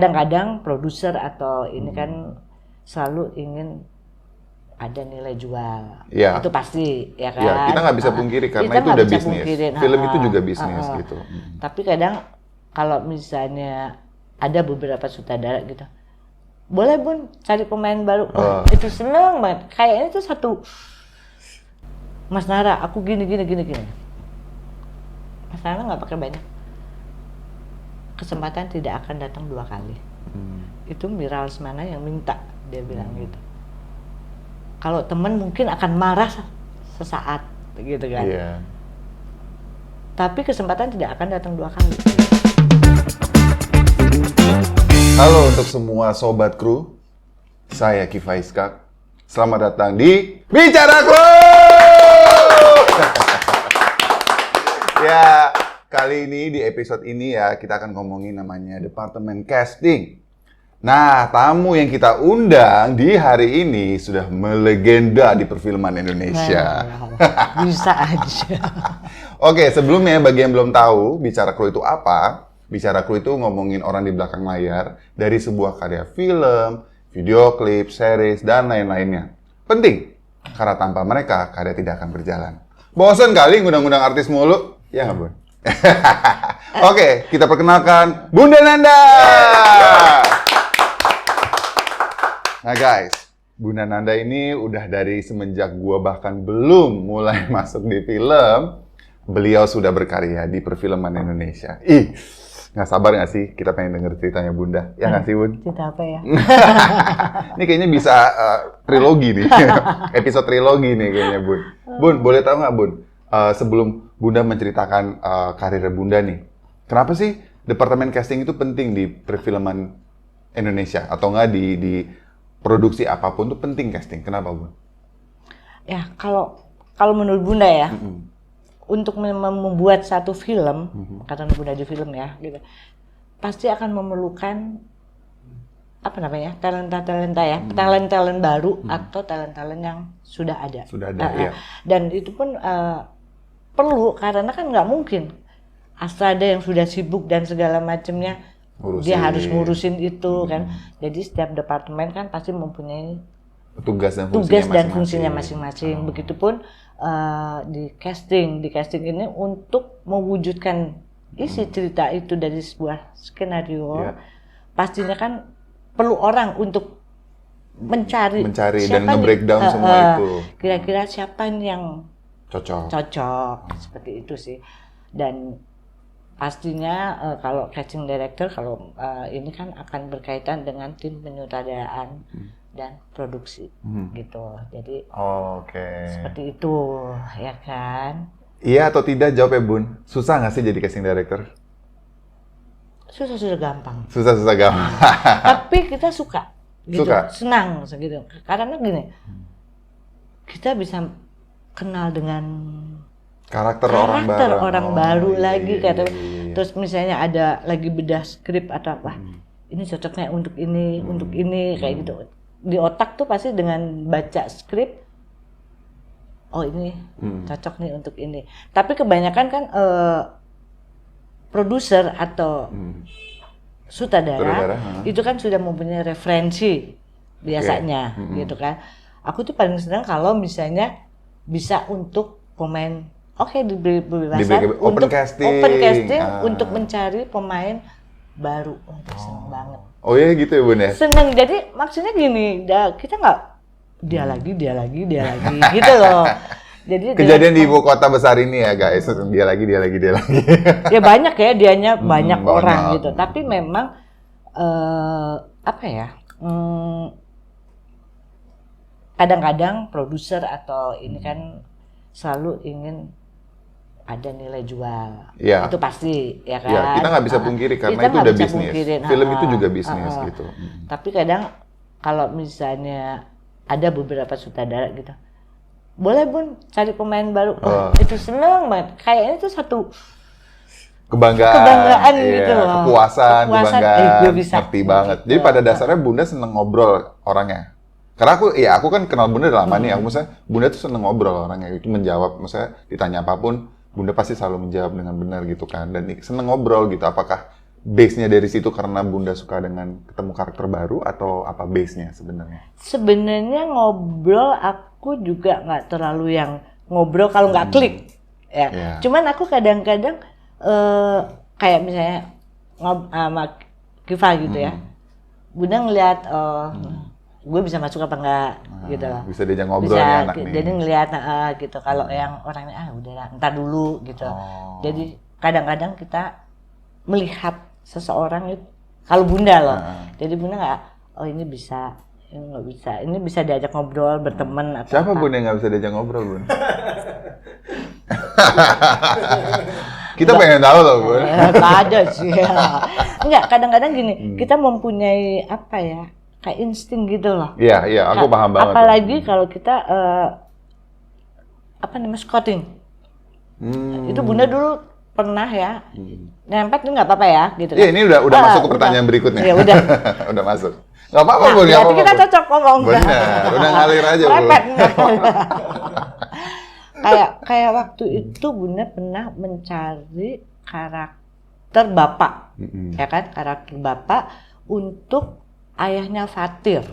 Kadang-kadang produser atau ini kan selalu ingin ada nilai jual. Ya. Itu pasti, ya kan? Ya, kita nggak bisa pungkiri karena Kita itu nggak udah bisa bisnis. pungkirin. Film itu juga bisnis Ha-ha. gitu. Tapi kadang kalau misalnya ada beberapa sutradara gitu, boleh Bun cari pemain baru. Wah, itu seneng banget. Kayaknya itu satu, Mas Nara, aku gini. Mas Nara nggak pakai banyak. Kesempatan tidak akan datang 2 kali. Itu Mira Lesmana yang minta, dia bilang gitu. Kalau temen mungkin akan marah sesaat, gitu kan. Iya. Tapi kesempatan tidak akan datang 2 kali. Halo untuk semua sobat kru, saya Kiva Iskak. Selamat datang di Bicara Kru. Ya, kali ini di episode ini ya kita akan ngomongin namanya Departemen Casting. Nah, tamu yang kita undang di hari ini sudah melegenda di perfilman Indonesia. Bisa aja. Oke, sebelumnya bagi yang belum tahu Bicara Kru itu apa? Bicara Kru itu ngomongin orang di belakang layar dari sebuah karya film, video klip, series, dan lain-lainnya. Penting, karena tanpa mereka karya tidak akan berjalan. Bosan kali ngundang-ngundang artis mulu? Ya nggak, Bun? Oke, kita perkenalkan Bunda Nanda! Nah guys, Bunda Nanda ini udah dari semenjak gua bahkan belum mulai masuk di film, beliau sudah berkarya di perfilman Indonesia. Ih, nggak sabar nggak sih kita pengen denger ceritanya Bunda? Ya nggak sih, Bun? Cerita apa ya? Ini kayaknya bisa trilogi nih, episode trilogi nih kayaknya, Bun. Bun, boleh tahu nggak, Bun? Sebelum Bunda menceritakan karir Bunda nih, kenapa sih Departemen Casting itu penting di perfilman Indonesia? Atau nggak di produksi apapun tuh penting casting? Kenapa, Bun? Ya, kalau menurut Bunda ya, untuk membuat satu film, karena Bunda di film ya, gitu, pasti akan memerlukan apa namanya, talenta ya, talent baru atau talent yang sudah ada. Sudah ada, iya. Dan itu pun perlu, karena kan nggak mungkin Astrada yang sudah sibuk dan segala macamnya, dia harus ngurusin itu kan. Jadi setiap departemen kan pasti mempunyai tugas dan fungsinya masing-masing. Begitupun di casting ini untuk mewujudkan isi cerita itu dari sebuah skenario, pastinya kan perlu orang untuk mencari dan nge-breakdown semua itu. Kira-kira siapa yang cocok seperti itu sih. Dan pastinya kalau casting director, kalau ini kan akan berkaitan dengan tim penyutradaraan dan produksi gitu. Jadi seperti itu, ya kan? Iya atau tidak jawab ya, Bun? Susah nggak sih jadi casting director? Susah gampang. Susah gampang. Tapi kita suka, gitu. Senang gitu. Karena gini, kita bisa kenal dengan karakter orang baru lagi. Terus misalnya ada lagi bedah skrip atau apa, ini cocoknya untuk ini kayak gitu. Di otak tuh pasti dengan baca skrip, oh ini cocok nih untuk ini. Tapi kebanyakan kan produser atau sutradara itu kan sudah mempunyai referensi biasanya, gitu kan. Aku tuh paling senang kalau misalnya bisa untuk pemain, diberi kebebasan open casting untuk mencari pemain baru. Seneng banget. Oh iya gitu ya, Bun ya? Seneng, jadi maksudnya gini, kita nggak dia lagi gitu loh. Jadi kejadian di ibu kota besar ini ya guys, dia lagi. Ya banyak ya, dianya banyak orang gitu. Tapi memang kadang-kadang produser atau ini kan selalu ingin ada nilai jual. Ya. Itu pasti, ya kan? Ya, kita nggak bisa pungkiri karena itu udah bisnis. Film itu juga bisnis gitu. Tapi kadang kalau misalnya ada beberapa sutradara gitu, boleh Bun cari pemain baru. Itu seneng banget. Kayaknya itu satu kebanggaan gitu loh. Kepuasan, kebanggaan, bisa ngerti banget. Jadi pada dasarnya Bunda seneng ngobrol orangnya. Karena aku kan kenal Bunda udah lama nih. Maksudnya Bunda tuh seneng ngobrol orangnya. Itu menjawab, maksudnya ditanya apapun, Bunda pasti selalu menjawab dengan benar gitu kan. Dan seneng ngobrol gitu. Apakah base-nya dari situ karena Bunda suka dengan ketemu karakter baru atau apa base-nya sebenarnya? Sebenarnya ngobrol aku juga nggak terlalu yang ngobrol kalau nggak klik ya. Yeah. Cuman aku kadang-kadang kayak misalnya sama Kiva gitu ya. Bunda ngelihat gue bisa masuk apa enggak gitu loh. Bisa diajak ngobrol ya anak nih. Jadi ngelihat gitu. Kalau yang orangnya udah entar dulu gitu. Jadi kadang-kadang kita melihat seseorang itu kalau Bunda loh. Jadi Bunda nggak, oh ini bisa, ini nggak bisa, ini bisa diajak ngobrol berteman atau siapa apa. Bun yang nggak bisa diajak ngobrol Bun? Kita pengen tahu loh Bun. Nggak ada sih. Enggak, kadang-kadang gini, kita mempunyai apa ya, kayak insting gitu loh. Iya, aku paham banget. Apalagi kalau kita apa namanya scouting. Itu Bunda dulu pernah ya, nempet ini nggak apa-apa ya gitu. Iya, ini udah masuk ke pertanyaan berikutnya. Iya udah. Udah masuk. Nggak apa-apa Nah, Bun, nggak berarti apa-apa. kita cocok ngomong. Benar, udah ngalir aja Bun. Repet. kayak waktu itu Bunda pernah mencari karakter bapak, ya kan, karakter bapak untuk ayahnya Fatir.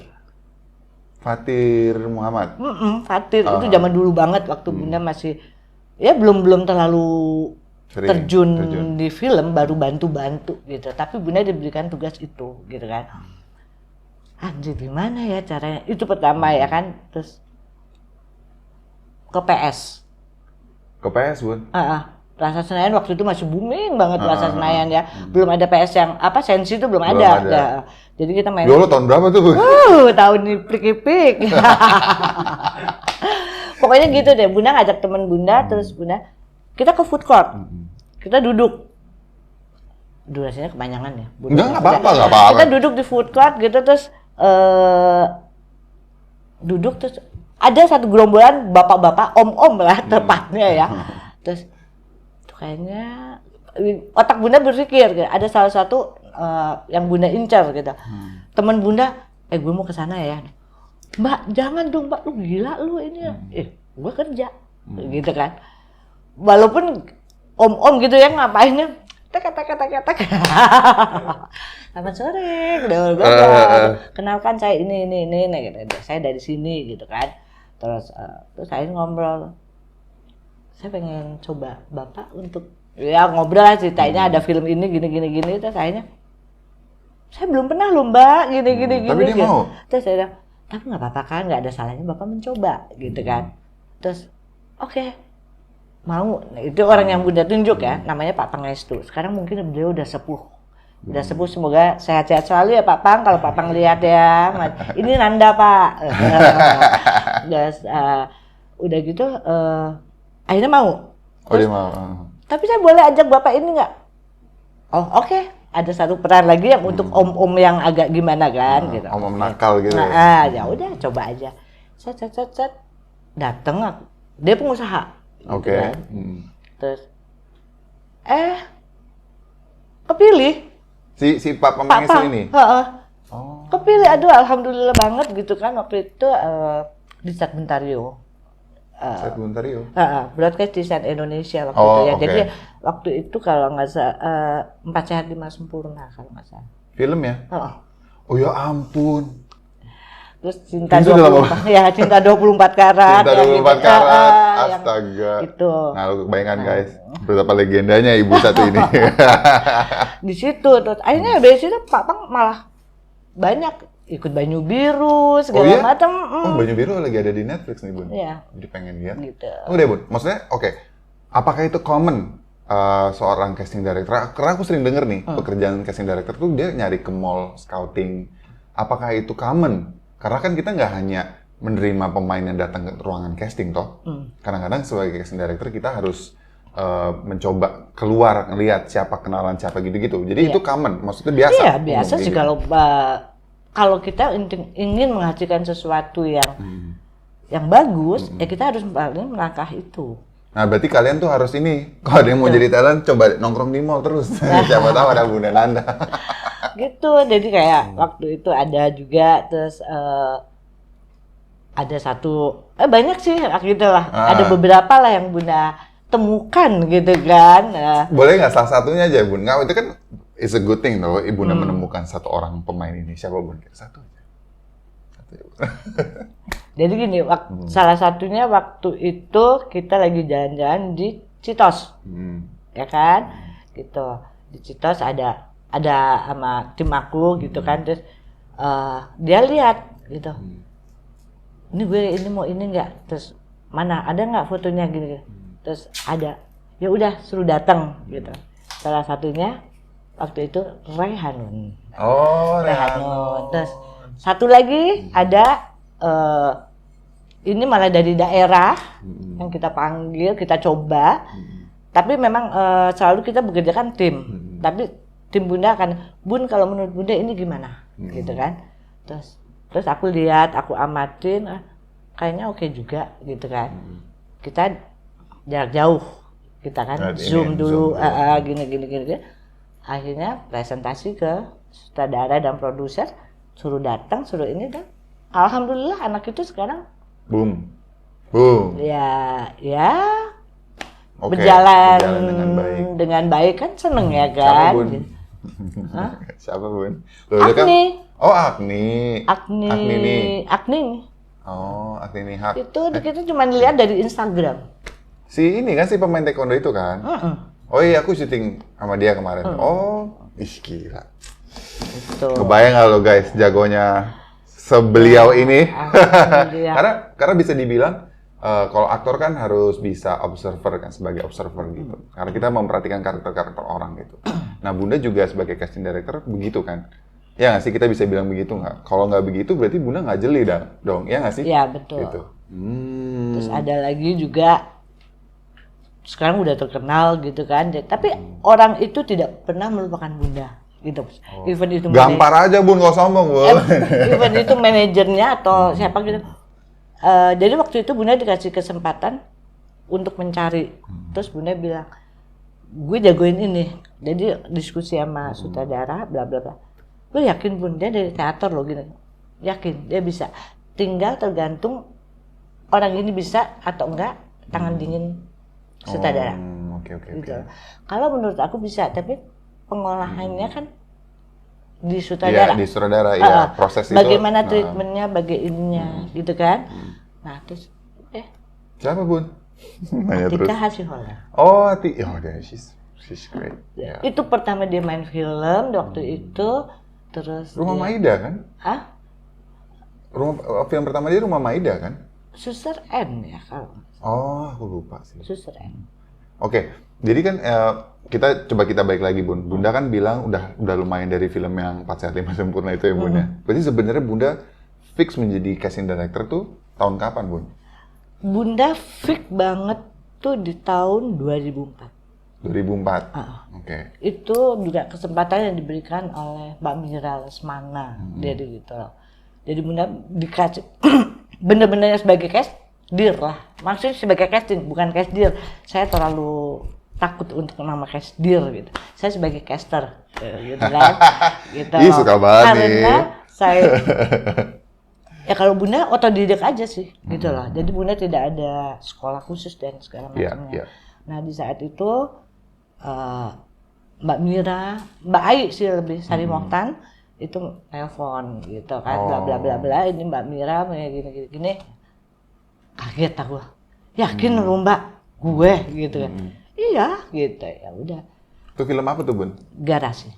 Fatir Muhammad. Fatir itu zaman dulu banget waktu Bunda masih ya belum terlalu terjun di film, baru bantu-bantu gitu. Tapi Bunda diberikan tugas itu gitu kan. Anjir gimana ya caranya? Itu pertama ya kan, terus ke PS. Ke PS Bun? Plaza Senayan waktu itu masih booming banget Plaza Senayan ya. Belum ada PS yang apa Sensi itu belum ada. Jadi kita main. Dulu tahun berapa tuh Bun? Tahun ini prik-prik. Pokoknya gitu deh. Bunda ngajak teman Bunda, terus Bunda kita ke food court. Kita duduk. Durasinya kepanjangan ya. Nggak apa-apa. Kita duduk di food court gitu terus duduk terus ada satu gerombolan bapak-bapak, om-om lah tepatnya ya. Terus tuh kayaknya otak Bunda berpikir gitu. Ada salah satu yang Bunda incar gitu. Teman Bunda, gue mau ke sana ya. Mbak, jangan dong Mbak, lu gila lu ini. Gue kerja. Gitu kan. Walaupun om-om gitu ya ngapainnya tek. Selamat sore, kenalkan saya ini gitu. Saya dari sini gitu kan. Terus saya ngobrol. Saya pengen coba Bapak untuk ya ngobrol lah ceritanya ada film ini gini terus akhirnya saya belum pernah loh Mbak gini. Tapi dia gitu. mau. Terus saya bilang, tapi nggak apa-apa kan, nggak ada salahnya Bapak mencoba gitu kan. Terus oke. Mau, nah, itu orang yang Bunda tunjuk ya, namanya Pak Pangestu. Sekarang mungkin beliau udah sepuh. Semoga sehat-sehat selalu ya Pak Pang. Kalau Pak Pang lihat ya, ini Nanda Pak. Terus udah gitu, akhirnya mau. Terus, dia mau. Tapi saya boleh ajak Bapak ini nggak? Oh oke. Ada satu peran lagi yang untuk om-om yang agak gimana kan, gitu. Om-om nakal gitu. Nah, ya udah coba aja. Set. Dateng aku. Dia pengusaha. Oke. Gitu kan. Terus kepilih Si Pak Pangestu ini. Kepilih, aduh alhamdulillah banget gitu kan waktu itu di Set Bentario. Set Bentario. Broadcast di Set Indonesia waktu itu ya. Okay. Jadi waktu itu kalau nggak salah 4 Sehat 5 Sempurna kalau nggak salah. Film ya? Oh ya ampun. Terus Cinta 24 ya, Cinta 24 karat. Cinta 24 gitu. karat. Astaga. Itu. Nah, lu kebayangkan guys, betapa legendanya ibu satu ini. Di situ terus akhirnya dari situ Pak Pang malah banyak ikut Banyu Biru segala macam. Banyu Biru lagi ada di Netflix nih Bun. Iya. Jadi pengen lihat. Gitu. Udah Bun, maksudnya oke. Apakah itu common seorang casting director? Karena aku sering denger nih pekerjaan casting director tuh dia nyari ke mall scouting. Apakah itu common? Karena kan kita nggak hanya menerima pemain yang datang ke ruangan casting toh. Kadang-kadang sebagai casting director kita harus mencoba keluar ngelihat siapa kenalan siapa gitu-gitu. Jadi itu common, maksudnya biasa. Iya biasa sih kalau kita ingin menghasilkan sesuatu yang bagus, ya kita harus melangkah itu. Nah berarti kalian tuh harus ini, kalau ada yang mau jadi talent coba nongkrong di mall terus. Siapa tahu ada Bunda Nanda. Gitu, jadi kayak waktu itu ada juga terus ada satu banyak sih gitu lah. Ada beberapa lah yang Bunda temukan gitu kan. Boleh nggak salah satunya aja Bun? Nggak, itu kan it's a good thing though, Bunda menemukan satu orang pemain ini. Siapa Bun? Satu aja. Jadi gini, salah satunya waktu itu kita lagi jalan-jalan di Citos, ya kan? Gitu di Citos ada sama tim aku gitu kan, terus dia lihat gitu, ini gue ini mau ini nggak, terus mana ada nggak fotonya gini, terus ada, ya udah suruh datang gitu. Salah satunya waktu itu Rehanun. Oh, Rehanun. Terus satu lagi ada ini malah dari daerah yang kita panggil, kita coba. Tapi memang selalu kita bekerja kan tim. Tapi tim Bunda akan, Bun kalau menurut Bunda ini gimana? Gitu kan. Terus aku lihat, aku amatin, kayaknya oke juga gitu kan. Kita jarak jauh. Kita kan zoom dulu, gini. Akhirnya presentasi ke sutradara dan produser, suruh datang, suruh ini, dan alhamdulillah anak itu sekarang boom. Ya Oke, berjalan dengan baik kan, seneng ya kan. Siapa Bun? Siapa Bun? Agni. Oh, Agni. Agni. Oh, Agni Nihak. Itu kita cuma lihat dari Instagram. Si ini kan si pemain taekwondo itu kan? Oh iya, aku syuting sama dia kemarin. Oh, gila. Itu. Kebayang nggak lo guys, jagonya sebeliau ini? karena bisa dibilang kalau aktor kan harus bisa observer kan, sebagai observer gitu. Karena kita memperhatikan karakter-karakter orang gitu. Nah, Bunda juga sebagai casting director begitu kan? Ya nggak sih, kita bisa bilang begitu nggak? Kalau nggak begitu berarti Bunda nggak jeli dong, ya nggak sih? Iya betul. Gitu. Terus ada lagi juga, sekarang udah terkenal gitu kan, tapi orang itu tidak pernah melupakan Bunda gitu. Even itu gampar aja Bun, nggak sombong Bun. Even itu manajernya atau siapa gitu. Jadi waktu itu Bunda dikasih kesempatan untuk mencari, terus Bunda bilang, gue jagoin ini. Jadi diskusi sama sutradara, bla bla bla. Lo yakin Bun, dia dari teater lo gini? Yakin dia bisa. Tinggal tergantung orang ini bisa atau enggak, tangan dingin sutradara. Oke. Gitu. Kalau menurut aku bisa, tapi pengolahannya kan di sutradara. Iya, di sutradara, ya proses itu. Bagaimana treatmentnya, ininya, gitu kan. Nah, terus siapa Bun? Atika Hasihola. Oh, she's great. Yeah. Itu pertama dia main film waktu itu, terus Rumah Maida kan? Hah? Film pertama dia Rumah Maida kan? Suster N ya kalau. Oh, aku lupa sih. Suster N. Oke, jadi kan kita balik lagi Bun. Bunda kan bilang udah lumayan dari film yang 4 Sehat 5 Sempurna itu ya Bun ya. Berarti sebenarnya Bunda fix menjadi casting director tuh tahun kapan Bun? Bunda fix banget tuh di tahun 2004. 2004. Oke. Itu juga kesempatan yang diberikan oleh Mbak Mira Lesmana, jadi gitu loh. Jadi Bunda dikasih bener-bener sebagai castir lah. Maksudnya sebagai casting, bukan castir. Saya terlalu takut untuk nama castir gitu. Saya sebagai caster gitu kan. Gitu. Ih, suka banget karena saya ya kalau Bunda otodidak aja sih gitu loh. Jadi Bunda tidak ada sekolah khusus dan segala macamnya. Nah, di saat itu Mbak Mira, Mbak Ai sih lebih, Sari Mokhtar itu telepon gitu kan, bla bla bla bla, ini Mbak Mira gini. Kaget aku. Yakin lu Mbak? Gue gitu kan. Iya, gitu ya udah. Itu film apa tuh Bun? Garasi.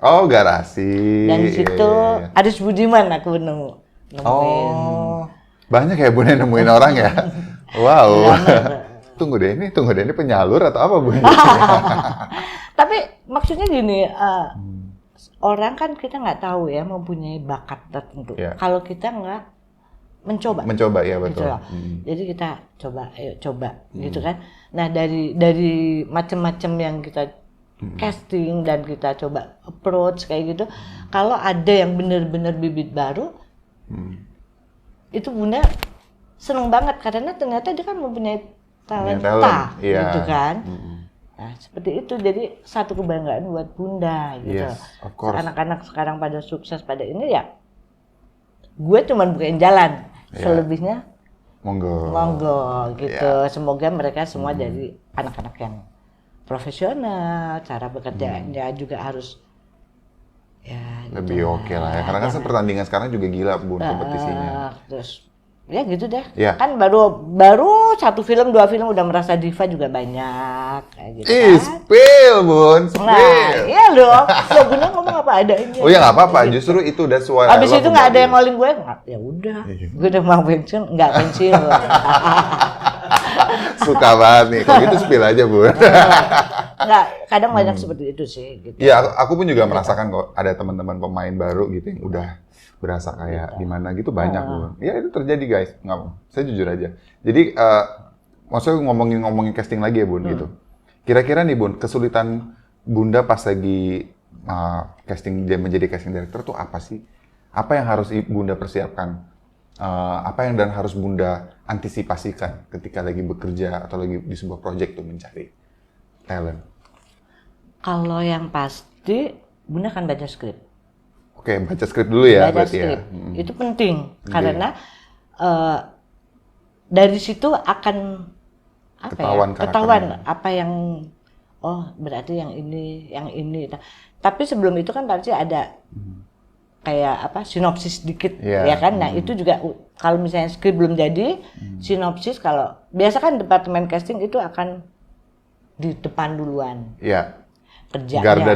Oh, Garasi. Dan di situ Aris Budiman aku nemuin. Oh, banyak ya Bun yang nemuin orang ya? Wow. Tunggu deh ini penyalur atau apa Bun? Tapi maksudnya gini, orang kan kita nggak tahu ya mempunyai bakat tertentu. Kalau kita nggak mencoba ya betul. Gitu. Jadi kita coba gitu kan. Nah dari macam-macam yang kita casting dan kita coba approach kayak gitu. Kalau ada yang benar-benar bibit baru, itu Bunda seneng banget karena ternyata dia kan mempunyai talenta gitu kan. Nah, seperti itu, jadi satu kebanggaan buat Bunda gitu. Yes, of course. Anak-anak sekarang pada sukses pada ini ya, gue cuma bukain jalan, selebihnya monggo gitu. Semoga mereka semua jadi anak-anak yang profesional, cara bekerjanya juga harus Ya, gitu lebih oke lah ya. Karena kan pertandingan sekarang juga gila Bun kompetisinya. Terus ya gitu deh. Ya. Kan baru 1 film 2 film udah merasa diva juga banyak kayak gitu kan. Spill Bun, spill. Nah, iya dong. Ya Bunda ngomong apa adanya. Oh ya nggak apa-apa, justru itu udah suara. Abis itu nggak ada yang ngoling gue, ya udah. Gue udah mau pensiun, nggak pensiun. Suka banget nih, kalau gitu spill aja Bun. Nggak, kadang banyak seperti itu sih. Gitu. Iya, aku pun juga merasakan kok ada teman-teman pemain baru gitu yang udah berasa kayak gimana gitu banyak Bun. Ya itu terjadi guys, nggak, saya jujur aja. Jadi maksudnya ngomongin casting lagi ya Bun gitu. Kira-kira nih Bun, kesulitan Bunda pas lagi casting dia menjadi casting director tuh apa sih? Apa yang harus Bunda persiapkan? Apa yang dan harus Bunda antisipasikan ketika lagi bekerja atau lagi di sebuah proyek tuh mencari talent? Kalau yang pasti, Bunda akan baca skrip. Oke, baca skrip dulu ya. Baca skrip, itu penting karena dari situ akan ketahuan apa yang berarti yang ini. Tapi sebelum itu kan pasti ada kayak sinopsis dikit ya kan. Nah itu juga kalau misalnya skrip belum jadi, sinopsis kalau biasa kan departemen casting itu akan di depan duluan. Iya. Kerjanya garda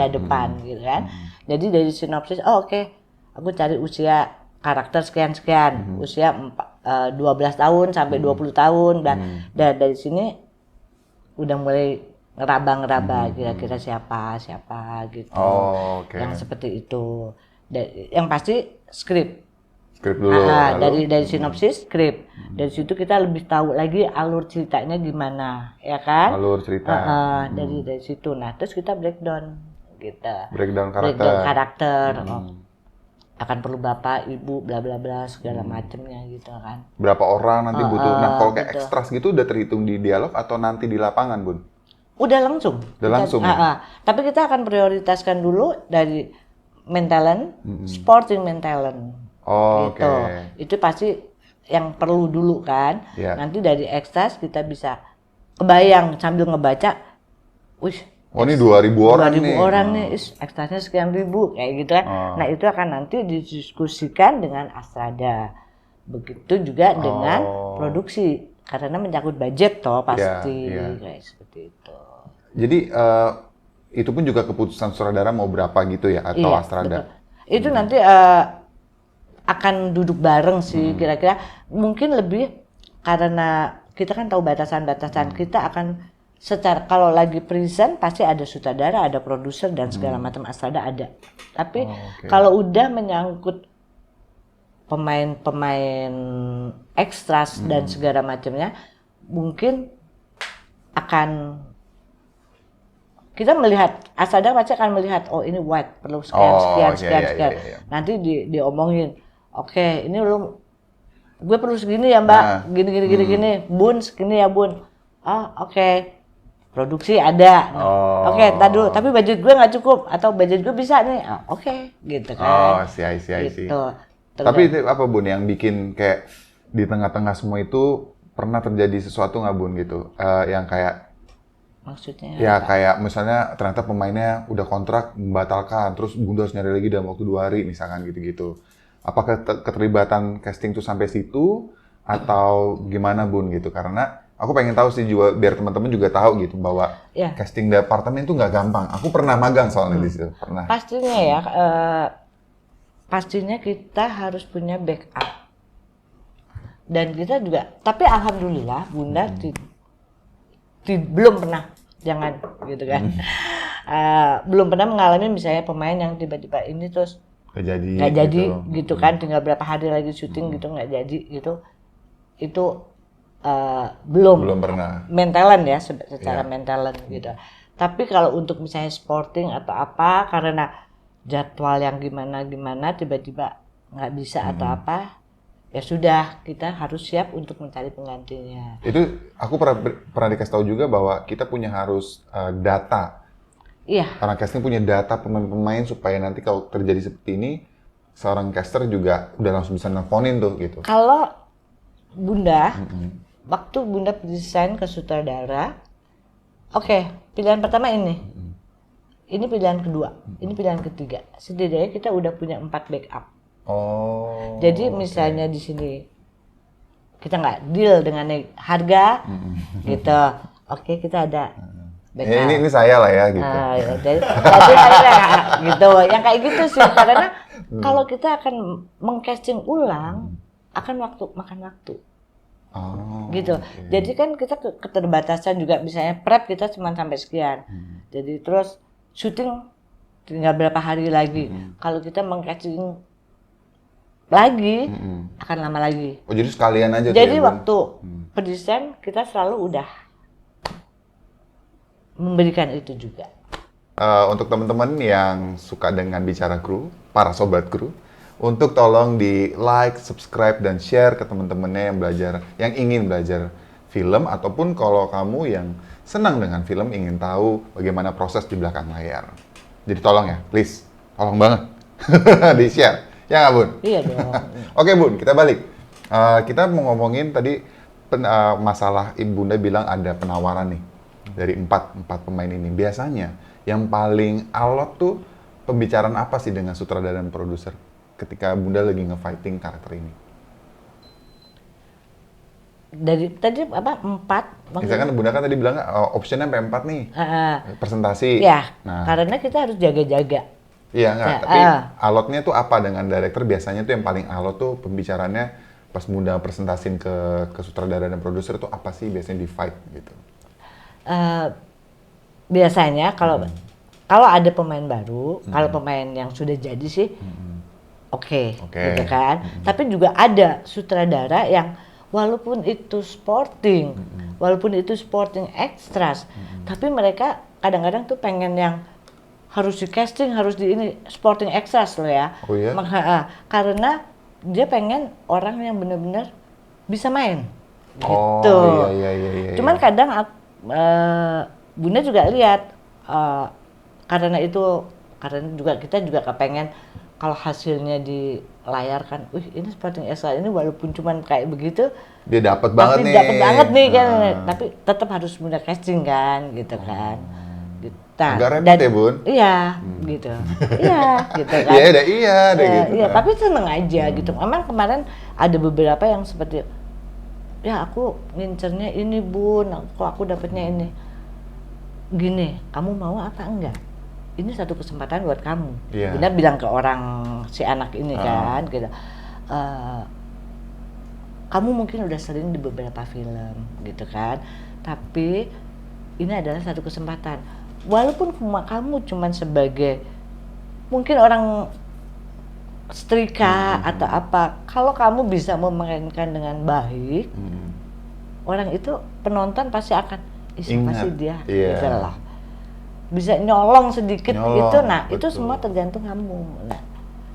depan gitu kan. Jadi dari sinopsis oke, aku cari usia karakter sekian usia 12 tahun sampai 20 tahun dan dari sini udah mulai ngeraba kira-kira siapa gitu. Yang seperti itu. Yang pasti skrip dulu. Dari sinopsis skrip. Dari situ kita lebih tahu lagi alur ceritanya gimana, ya kan? Alur cerita. Dari situ. Nah, terus kita breakdown gitu. Breakdown karakter. Akan perlu bapak, ibu, bla bla bla segala macemnya gitu kan. Berapa orang nanti butuh. Nah, kalau kayak ekstras gitu udah terhitung di dialog atau nanti di lapangan, Bun? Udah langsung. Tapi kita akan prioritaskan dulu dari main talent, sporting main talent. Gitu. Itu pasti yang perlu dulu kan. Nanti dari ekstras kita bisa kebayang sambil ngebaca, ini 2.000 orang nih. 2.000 orang nih, ekstrasnya sekian ribu kayak gitu kan. Nah itu akan nanti didiskusikan dengan Astrada. Begitu juga dengan produksi karena menyangkut budget toh pasti kayak seperti itu. Jadi itu pun juga keputusan sutradara mau berapa gitu ya atau Astrada? Betul. Itu nanti akan duduk bareng sih kira-kira. Mungkin lebih karena kita kan tahu batasan-batasan kita akan secara kalau lagi present pasti ada sutradara, ada produser dan segala macam Astrada ada. Tapi kalau udah menyangkut pemain-pemain ekstras dan segala macamnya, mungkin akan kita melihat Astrada pasti akan melihat ini white perlu sekian. Nanti diomongin, oke, ini gue perlu segini ya Mbak, gini, Bun segini ya Bun. Oke. Produksi ada, oke, tar dulu. Tapi budget gue nggak cukup atau budget gue bisa nih, oke, gitu kan. I see. Gitu. Tapi itu apa Bun yang bikin kayak di tengah-tengah semua itu pernah terjadi sesuatu nggak Bun gitu, yang kayak maksudnya? Ya kayak misalnya ternyata pemainnya udah kontrak membatalkan, terus Bunda harus nyari lagi dalam waktu 2 hari misalkan gitu-gitu. Apakah keterlibatan casting tuh sampai situ atau gimana Bun gitu? Karena aku pengen tahu sih juga biar teman-teman juga tahu gitu bahwa casting departemen itu nggak gampang. Aku pernah magang soalnya di situ, pernah. Pastinya ya, pastinya kita harus punya backup. Dan kita juga, tapi alhamdulillah Bunda belum pernah, jangan gitu kan. Belum pernah mengalami misalnya pemain yang tiba-tiba ini terus nggak jadi gitu kan, tinggal berapa hari lagi syuting gitu nggak jadi gitu. Itu belum pernah mentalan ya secara mentalan gitu. Tapi kalau untuk misalnya sporting atau apa karena jadwal yang gimana tiba-tiba nggak bisa atau apa, ya sudah kita harus siap untuk mencari penggantinya. Itu aku pernah dikasih tahu juga bahwa kita punya harus data. Iya. Karena casting punya data pemain-pemain supaya nanti kalau terjadi seperti ini seorang caster juga udah langsung bisa nelfonin tuh gitu. Kalau Bunda waktu Bunda desain ke sutradara, oke, pilihan pertama ini. ini pilihan kedua, ini pilihan ketiga. Setidaknya kita udah punya 4 backup. Oh. Jadi misalnya di sini kita nggak deal dengan harga, gitu. Oke, kita ada backup. Ini saya lah ya gitu. Ya, jadi akhirnya gitu. Yang kayak gitu sih, karena kalau kita akan mengcasting ulang, akan makan waktu. Oh, Gitu. okay. Jadi kan kita keterbatasan juga, misalnya prep kita cuma sampai sekian. Jadi terus syuting tinggal berapa hari lagi. Kalau kita mengcasting lagi akan lama lagi. Oh, jadi sekalian aja Jadi tuh ya, waktu pendesain kita selalu udah memberikan itu juga. Untuk teman-teman yang suka dengan Bicara Kru, para sobat kru, untuk tolong di like, subscribe, dan share ke teman-temannya yang ingin belajar film, ataupun kalau kamu yang senang dengan film, ingin tahu bagaimana proses di belakang layar. Jadi tolong ya, please, tolong banget di-share. Ya nggak, Bun? Iya dong. Oke, Bun, kita balik. Kita mau ngomongin tadi masalah Bunda bilang ada penawaran nih dari empat pemain ini. Biasanya yang paling alot tuh pembicaraan apa sih dengan sutradara dan produser ketika Bunda lagi nge-fighting karakter ini? Dari tadi apa 4? Misalkan Bunda kan tadi bilang optionnya sampai 4 nih. Presentasi. Ya, Nah, karena kita harus jaga-jaga. iya nggak, Ya, tapi alotnya tuh apa dengan director? Biasanya tuh yang paling alot tuh pembicaraannya pas Bunda presentasin ke sutradara dan produser tuh apa sih biasanya di fight gitu? Biasanya kalau ada pemain baru, kalau pemain yang sudah jadi sih oke, gitu kan. Tapi juga ada sutradara yang walaupun itu sporting, walaupun itu sporting extras, tapi mereka kadang-kadang tuh pengen yang harus di casting, harus di ini sporting extras loh ya. Oh iya? Karena dia pengen orang yang benar-benar bisa main. Oh Gitu. iya. Cuman kadang Bunda juga lihat karena juga kita juga kepengen kalau hasilnya di layar kan, ini sporting extra ini walaupun cuman kayak begitu, dia dapat banget nih. Dapat banget nih kan, tapi tetap harus Bunda casting kan, gitu kan. Nah, agak repot ya, Bun? Iya, gitu. Iya, gitu kan. Iya, gitu. Iya, tapi seneng aja gitu. Memang kemarin ada beberapa yang seperti, ya aku ngincernya ini, Bun, kok aku dapetnya ini. Gini, kamu mau apa enggak? Ini satu kesempatan buat kamu. Iya. Bunda bilang ke orang si anak ini kan, gitu. Kamu mungkin udah sering di beberapa film, gitu kan. Tapi ini adalah satu kesempatan. Walaupun kamu cuman sebagai mungkin orang setrika atau apa, kalau kamu bisa memainkan dengan baik, orang itu penonton pasti akan siapa sih dia, gitu lah. Bisa nyolong sedikit itu, nah betul. Itu semua tergantung kamu. Nah,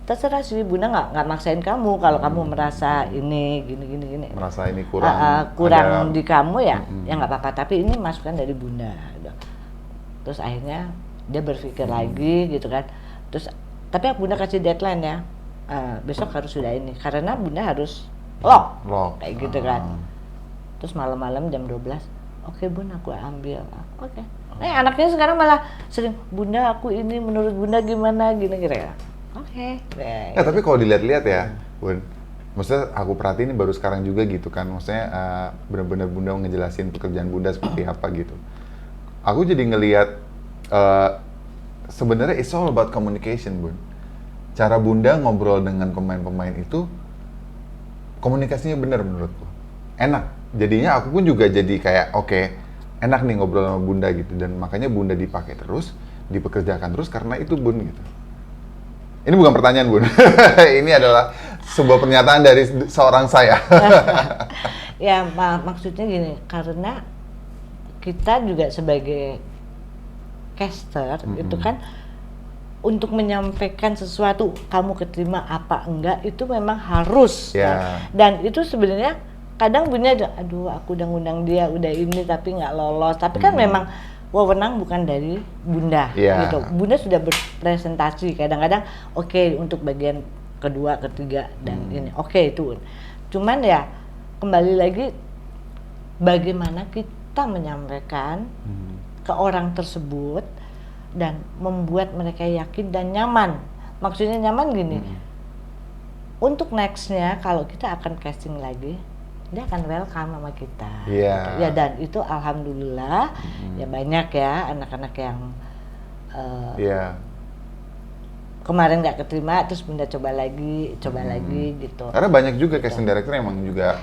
terserah sih, Bunda nggak maksain kamu kalau kamu merasa ini gini. Merasa ini kurang di kamu ya, ya nggak apa-apa. Tapi ini masukan dari Bunda. Terus akhirnya dia berpikir lagi gitu kan. Terus tapi Bunda kasih deadline ya, besok harus sudah ini. Karena Bunda harus lock. Kayak gitu kan. Terus malam-malam jam 12, oke, Bun, aku ambil. Oke. Anaknya sekarang malah sering, Bunda aku ini menurut Bunda gimana gini ya. Oke. Ya, tapi kalau dilihat-lihat ya, Bun, maksudnya aku perhatiin ini baru sekarang juga gitu kan. Maksudnya benar-benar Bunda ngejelasin pekerjaan Bunda seperti apa gitu. Aku jadi ngelihat sebenarnya it's all about communication, Bun. Cara Bunda ngobrol dengan pemain-pemain itu komunikasinya benar menurutku. Enak. Jadinya aku pun juga jadi kayak oke, enak nih ngobrol sama Bunda gitu, dan makanya Bunda dipakai terus, dipekerjakan terus karena itu, Bun, gitu. Ini bukan pertanyaan, Bun. Ini adalah sebuah pernyataan dari seorang saya. Ya, maksudnya gini, karena kita juga sebagai caster itu kan untuk menyampaikan sesuatu, kamu keterima apa enggak itu memang harus kan? Dan itu sebenarnya kadang Bunda aduh aku udah ngundang dia udah ini tapi nggak lolos, tapi kan memang wewenang bukan dari Bunda gitu. Bunda sudah berpresentasi kadang-kadang oke, untuk bagian kedua ketiga dan ini oke, itu cuman ya kembali lagi bagaimana kita menyampaikan ke orang tersebut dan membuat mereka yakin dan nyaman. Maksudnya nyaman gini, untuk nextnya kalau kita akan casting lagi, dia akan welcome sama kita. Iya. Gitu. Ya, dan itu alhamdulillah ya banyak ya anak-anak yang Iya. kemarin nggak keterima terus Bunda coba lagi gitu. Karena banyak juga casting director yang emang juga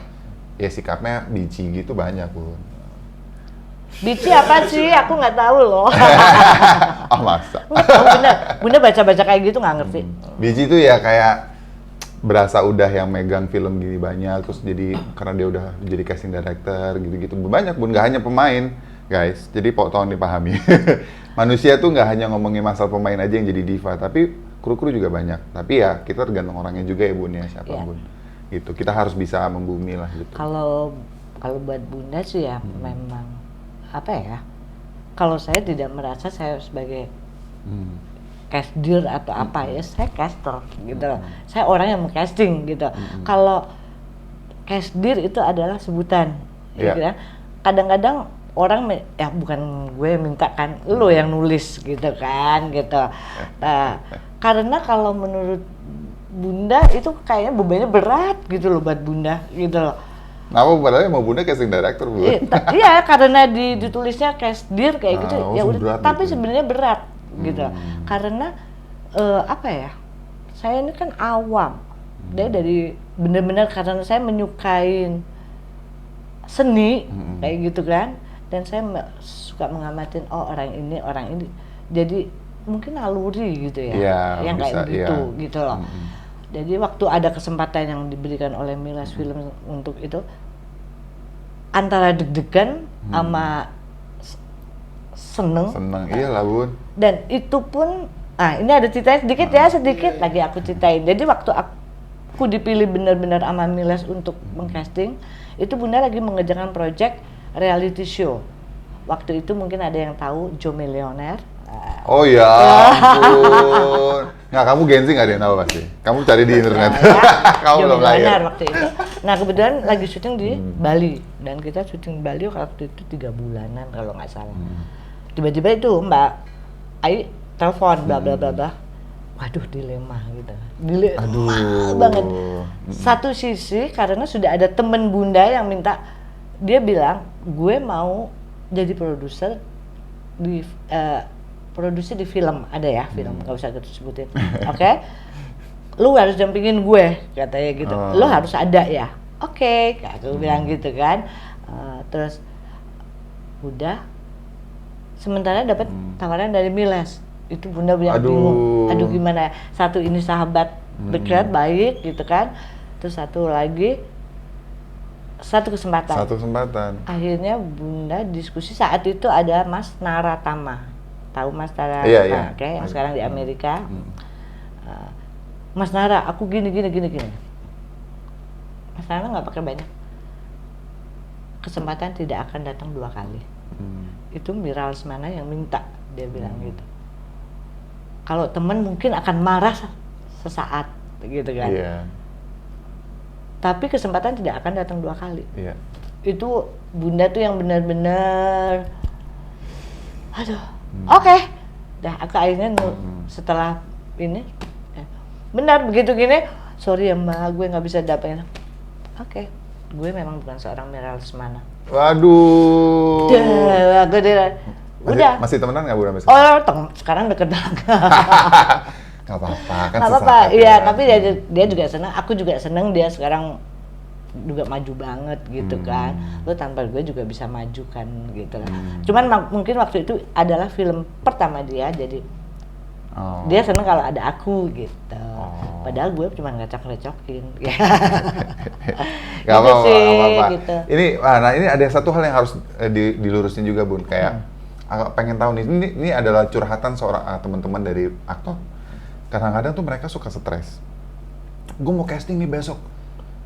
ya sikapnya bici gitu banyak, Bun. Bici apa sih? Aku nggak tahu loh. Oh, masa? Nggak tahu, Bunda baca-baca kayak gitu nggak ngerti. Bici itu ya kayak berasa udah yang megang film gini banyak, terus jadi karena dia udah jadi casting director gitu-gitu banyak, Bun, nggak hanya pemain, guys. Jadi tolong dipahami. Manusia tuh nggak hanya ngomongin masalah pemain aja yang jadi diva, tapi kru-kru juga banyak. Tapi ya kita tergantung orangnya juga ya, Bun, ya siapa Bun. Gitu. Kita harus bisa membumi lah gitu. Kalau buat Bunda sih ya memang apa ya? Kalau saya tidak merasa saya sebagai castir atau apa ya, saya caster gitu loh. Saya orang yang mau-casting gitu. Kalau castir itu adalah sebutan gitu ya. Kadang-kadang orang ya bukan gue yang minta kan, lo yang nulis gitu kan gitu. Nah, karena kalau menurut Bunda itu kayaknya bebannya berat gitu loh buat Bunda gitu loh. Kenapa padahal mau Bunda casting director, Bu? Iya, karena ditulisnya castir kayak gitu ya udah, tapi gitu. sebenarnya berat gitu. Karena apa ya? Saya ini kan awam. Dari benar-benar karena saya menyukai seni kayak gitu kan. Dan saya suka mengamatin orang ini. Jadi mungkin naluri gitu ya. Yang kayak gitu gitu loh. Jadi waktu ada kesempatan yang diberikan oleh Milas Film untuk itu, antara deg-degan sama seneng. Iyalah, Bun. Dan itu pun, ini ada ceritain sedikit lagi aku ceritain. Jadi waktu aku dipilih benar-benar sama Milas untuk mengcasting, itu Bunda lagi mengerjakan project reality show. Waktu itu mungkin ada yang tahu Joe Millionaire. Oh ya ampun. Nggak, kamu Gen Z nggak ada yang tahu pasti. Kamu cari di internet. Kamu belum lahir. Waktu itu. Nah kebetulan lagi syuting di Bali. Dan kita syuting di Bali waktu itu 3 bulanan kalau nggak salah. Tiba-tiba itu Mbak Ai telepon bla bla bla bla. Waduh, dilema gitu. Dilema banget. Satu sisi karena sudah ada temen Bunda yang minta, dia bilang gue mau jadi produser di film, ada ya film, nggak usah kita sebutin. Oke. Lu harus dampingin gue, katanya gitu. Lu harus ada ya. Oke, aku bilang gitu kan. Terus udah. Sementara dapat tawaran dari Milas. Itu Bunda bilang bingung. Aduh gimana ya? Satu ini sahabat dekat, baik gitu kan. Terus satu lagi satu kesempatan. Akhirnya Bunda diskusi, saat itu ada Mas Naratama. Tahu Mas Nara, Iya. Oke, yang sekarang di Amerika. Mas Nara, aku gini. Mas Nara nggak pakai banyak. Kesempatan tidak akan datang 2 kali. Itu Mira Lesmana yang minta, dia bilang gitu. Kalau teman mungkin akan marah sesaat, gitu kan. Iya. Tapi kesempatan tidak akan datang 2 kali. Iya. Itu Bunda tuh yang benar-benar, aduh. Oke. Dah aku akhirnya setelah ini benar begitu gini, sorry ya Mbak, gue nggak bisa dapetin. Oke. Gue memang bukan seorang Mira Lesmana. Waduh. Udah. Masih temenan nggak, Bu? Sekarang deket banget. Nggak apa-apa, kan nggak apa-apa, iya. Tapi dia juga senang, aku juga senang dia sekarang juga maju banget gitu kan. Lo tanpa gue juga bisa maju kan gitu lah. Cuman mungkin waktu itu adalah film pertama dia, jadi dia seneng kalau ada aku gitu. Padahal gue cuma ngacak-ngacokin. Gak apa-apa. Gitu. Ini ada satu hal yang harus dilurusin juga, Bun. Kayak pengen tahu nih, ini adalah curhatan seorang teman-teman dari aktor. Kadang-kadang tuh mereka suka stres. Gue mau casting nih besok.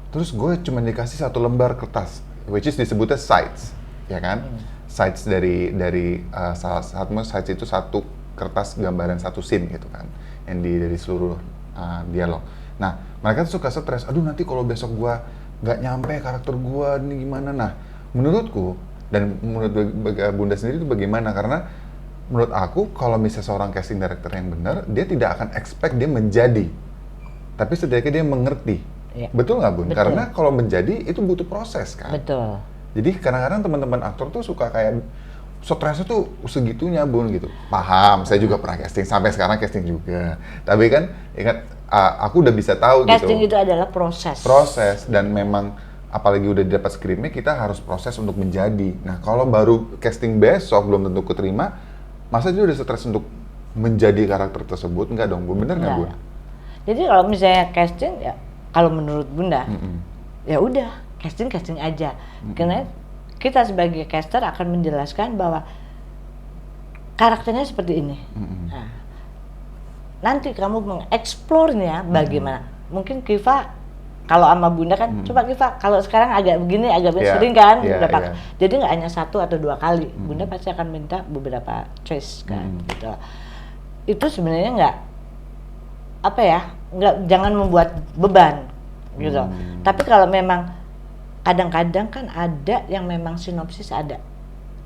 Terus gue cuma dikasih 1 lembar kertas, which is disebutnya sides, ya kan? Sides dari salah satu sides itu 1 kertas gambaran 1 scene gitu kan, yang dari seluruh dialog. Nah, mereka tuh suka stres. Aduh, nanti kalau besok gue nggak nyampe karakter gue ini gimana? Nah, menurutku dan menurut Bunda sendiri itu bagaimana? Karena menurut aku kalau misalnya seorang casting director yang benar, dia tidak akan expect dia menjadi, tapi setidaknya dia mengerti. Ya. Betul nggak Bun? Betul. Karena kalau menjadi itu butuh proses kan. Betul. Jadi kadang-kadang teman-teman aktor tuh suka kayak stresnya tuh segitunya Bun gitu. Paham, saya juga pernah casting, sampai sekarang casting juga. Tapi kan ingat, aku udah bisa tahu Casting gitu. itu adalah proses. Proses, dan memang apalagi udah dapat skripnya, kita harus proses untuk menjadi. Nah kalau baru casting besok belum tentu keterima, masa dia udah stres untuk menjadi karakter tersebut? Enggak dong Bun, bener nggak Bun? Jadi kalau misalnya casting ya, kalau menurut Bunda, ya udah casting aja. Karena kita sebagai caster akan menjelaskan bahwa karakternya seperti ini. Nah, nanti kamu mengeksplornya bagaimana. Mungkin Kiva kalau sama Bunda kan, coba Kiva kalau sekarang agak begini, sering kan, jadi nggak hanya 1 atau 2 kali. Bunda pasti akan minta beberapa choice kan, gitu. Itu sebenarnya nggak jangan membuat beban gitu. Tapi kalau memang kadang-kadang kan ada yang memang sinopsis ada.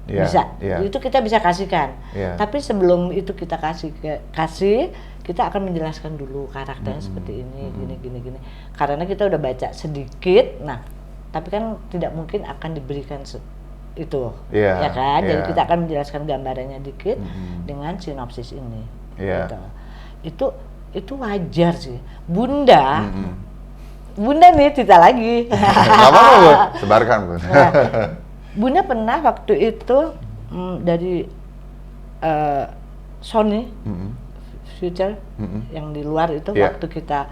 Bisa. Itu kita bisa kasihkan. Tapi sebelum itu kita kasih, kita akan menjelaskan dulu karakternya seperti ini, gini. Karena kita udah baca sedikit, nah, tapi kan tidak mungkin akan diberikan itu, ya kan? Jadi kita akan menjelaskan gambarannya dikit dengan sinopsis ini. Gitu. Itu wajar sih. Bunda nih cerita lagi. Nggak apa-apa Bu, sebarkan Bu. Bunda pernah waktu itu dari Sony Future yang di luar itu waktu kita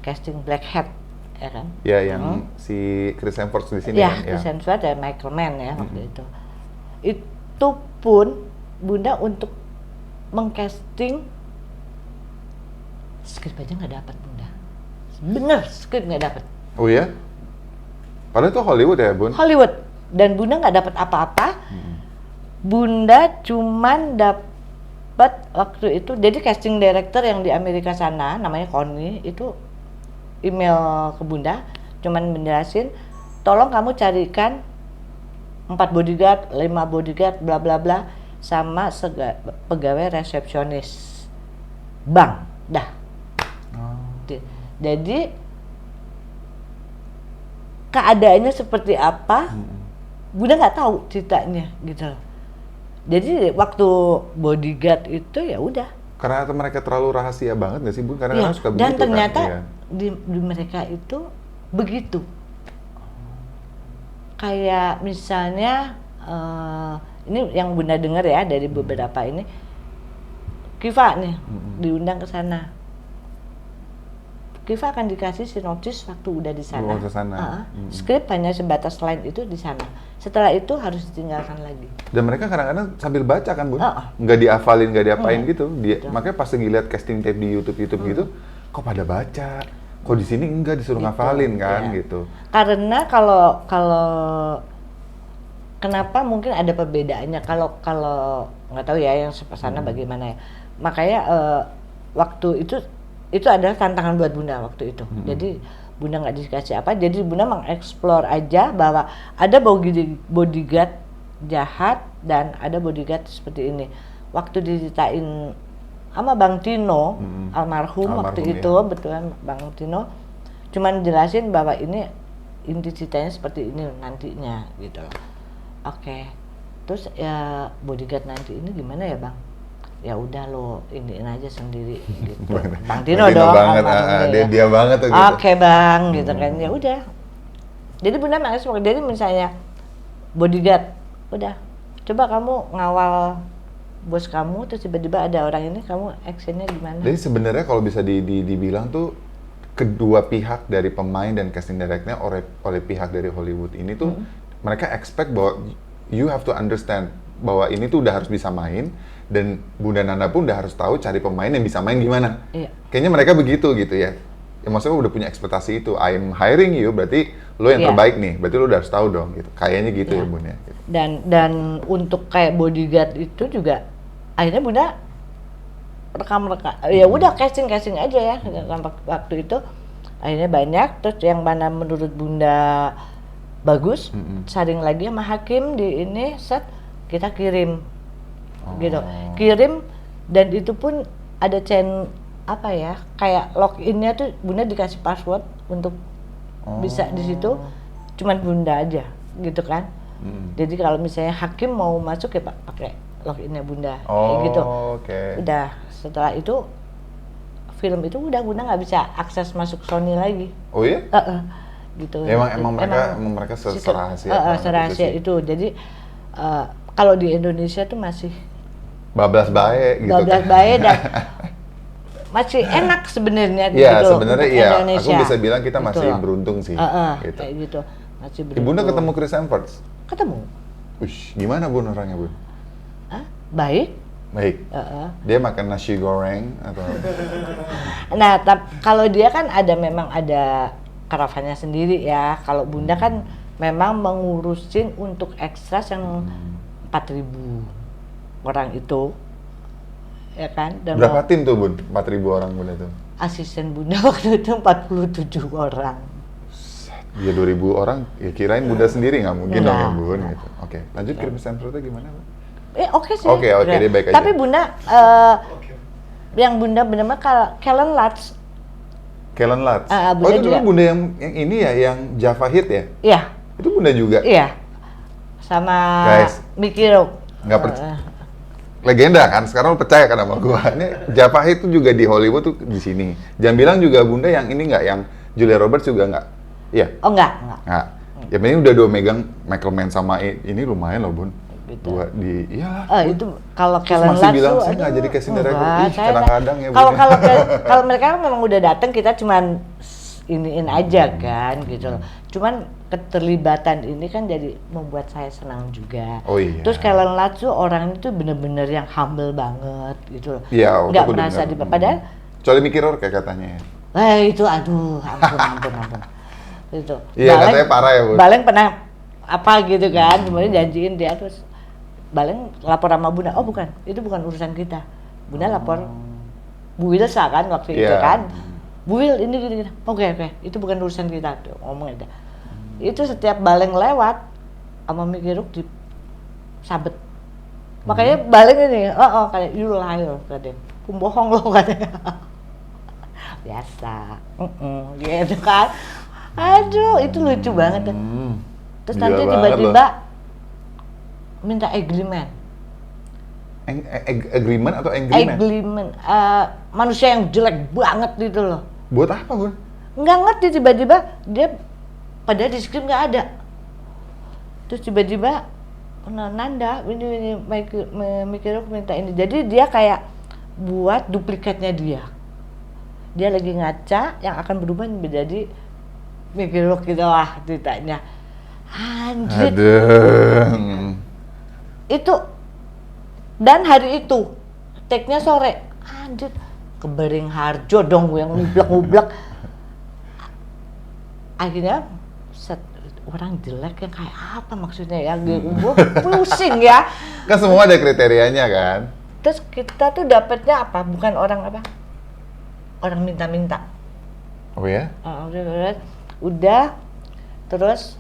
casting Black Hat, ya kan? Ya, yang si Chris Hemsworth di sini kan? Chris Hemsworth dan Michael Mann ya waktu itu. Itu pun Bunda untuk mengcasting skrip aja nggak dapat Bunda. Bener, skrip nggak dapat. Oh ya? Padahal itu Hollywood ya Bun? Hollywood. Dan Bunda nggak dapat apa-apa. Bunda cuman dapat waktu itu, jadi casting director yang di Amerika sana namanya Connie itu email ke Bunda cuman menjelasin, tolong kamu carikan 4 bodyguard, 5 bodyguard, bla bla bla, sama pegawai resepsionis bank, dah. Jadi keadaannya seperti apa, Bunda nggak tahu ceritanya gitu. Jadi waktu bodyguard itu ya udah. Karena mereka terlalu rahasia banget nggak sih Bun? Karena suka begitu. Dan ternyata kan? di mereka itu begitu. Kayak misalnya ini yang Bunda dengar ya dari beberapa ini, Kiva nih diundang ke sana. Kiva akan dikasih sinopsis waktu udah di sana. Skrip hanya sebatas line itu di sana. Setelah itu harus ditinggalkan lagi. Dan mereka kadang-kadang sambil baca kan Bun? Nggak dihafalin, nggak diapain gitu. Makanya pas ngeliat casting tape di YouTube gitu, kok pada baca? Kok di sini enggak disuruh ngafalin kan gitu? Karena kalau kenapa mungkin ada perbedaannya? Kalau nggak tahu ya yang sana bagaimana ya. Makanya waktu itu adalah tantangan buat Bunda waktu itu. Jadi Bunda nggak dikasih apa, jadi Bunda mengeksplor aja bahwa ada bodyguard jahat dan ada bodyguard seperti ini. Waktu diceritain sama Bang Tino, almarhum waktu itu, betulan Bang Tino, cuman jelasin bahwa ini inti ceritanya seperti ini nantinya gitu loh. Oke. Terus ya bodyguard nanti ini gimana ya Bang? Ya udah lo iniin aja sendiri gitu. Bang Tino dong banget, dia banget tuh gitu. Oke Bang, gitu kan. Ya udah. Jadi Bunda mengeksplor, jadi misalnya bodyguard, udah coba kamu ngawal bos kamu, terus tiba-tiba ada orang ini, kamu actionnya gimana? Jadi sebenarnya kalau bisa dibilang tuh kedua pihak dari pemain dan casting directornya oleh pihak dari Hollywood ini tuh mereka expect bahwa you have to understand bahwa ini tuh udah harus bisa main. Dan Bunda Nanda pun udah harus tahu cari pemain yang bisa main gimana. Kayaknya mereka begitu gitu ya. Ya maksudnya udah punya ekspektasi itu. I'm hiring you, berarti lo yang terbaik nih. Berarti lo udah harus tahu dong gitu. Kayaknya gitu ya Bunda. Gitu. Dan untuk kayak bodyguard itu juga akhirnya Bunda rekam. Ya udah casting aja ya. Waktu itu akhirnya banyak. Terus yang mana menurut Bunda bagus, saring lagi sama Hakim di ini set kita kirim. gitu. Kirim, dan itu pun ada apa ya, kayak loginnya tuh Bunda dikasih password untuk bisa di situ, cuman Bunda aja gitu kan. Jadi kalau misalnya hakim mau masuk ya Pak pakai loginnya Bunda, kayak gitu. Udah setelah itu film itu udah Bunda nggak bisa akses masuk Sony lagi. Oh iya? Gitu. Ya, emang mereka serahasia itu. Jadi kalau di Indonesia tuh masih bablas bae gitu. Bablas bae dan masih enak sebenarnya gitu. Iya, sebenarnya iya. Indonesia. Aku bisa bilang kita masih gitu. beruntung sih. Gitu. Kayak gitu. Masih beruntung. Bunda ketemu Chris Hemsworth? Ketemu. Ush, gimana Bun orangnya Bun? Baik. Baik. Dia makan nasi goreng atau? Nah, kalau dia kan memang ada karavannya sendiri ya. Kalau Bunda kan memang mengurusin untuk ekstras yang 4.000 orang itu, ya kan? Dan berapa tim tuh Bun? 4.000 orang Bunda itu? Asisten Bunda waktu itu 47 orang. Ya 2.000 orang, ya kirain Bunda sendiri nggak mungkin dong ya Bun. Gitu. Oke, lanjut Chris Hemsworth gimana Bun? Oke sih. Oke, dia baik aja. Tapi Bunda, yang Bunda benar-benar Kellen Lutz. Kellen Lutz. Itu dulu Bunda yang ini ya, yang Java Hit ya? Iya. Itu Bunda juga? Iya. Sama Mickey Rourke. Nggak percaya. Legenda kan, sekarang lu percaya kan sama gua. Ini Java Hit tuh juga di Hollywood tuh di sini. Jangan bilang juga Bunda yang ini nggak, yang Julia Roberts juga nggak? Iya? Oh enggak. Ya ini udah 2 megang Michael Mann sama ini lumayan loh Bun. Gitu. Dua di, iyalah. Itu kalau Kellen Lutz masih bilang saya nggak jadi casting director. Kadang-kadang ya. Kalau mereka kan memang udah datang, kita cuman iniin aja kan gitu loh. Cuman keterlibatan ini kan jadi membuat saya senang juga. Oh iya. Terus Kellen Lutz tuh orang itu bener-bener yang humble banget gitu loh. Iya. Nggak merasa padahal. Kecuali Mickey Rourke kayak katanya. Itu aduh ampun. Itu. Iya katanya parah ya Bun. Baleng pernah apa gitu kan, kemudian janjiin dia terus Baleng lapor sama Bunda, bukan, itu bukan urusan kita. Bunda lapor Bu Wilsa kan waktu itu kan. Bu Wil ini gini. Oke, itu bukan urusan kita, tuh ngomong aja. Itu setiap Baleng lewat sama Mickey Rourke disabet. Makanya Baleng ini, kayak you liar katanya. Pembohong lo katanya. Biasa. Gitu kan. Aduh, itu lucu banget. Terus nanti tiba-tiba minta agreement. Agreement atau agreement? Agreement. Manusia yang jelek banget gitu loh. Buat apa Bun? Nggak ngerti, tiba-tiba dia padahal di skrip nggak ada. Terus tiba-tiba Nanda ini mikir minta ini. Jadi dia kayak buat duplikatnya dia. Dia lagi ngaca yang akan berubah menjadi mikir gitu lah ceritanya. Anjir. Itu dan hari itu take-nya sore, anjir kebering harjo dong gue yang ngublak-ngublak. Akhirnya orang jelek yang kayak apa maksudnya ya, gue pusing ya. Kan semua ada kriterianya kan. Terus kita tuh dapetnya apa, bukan orang apa, orang minta-minta. Oh ya? Udah terus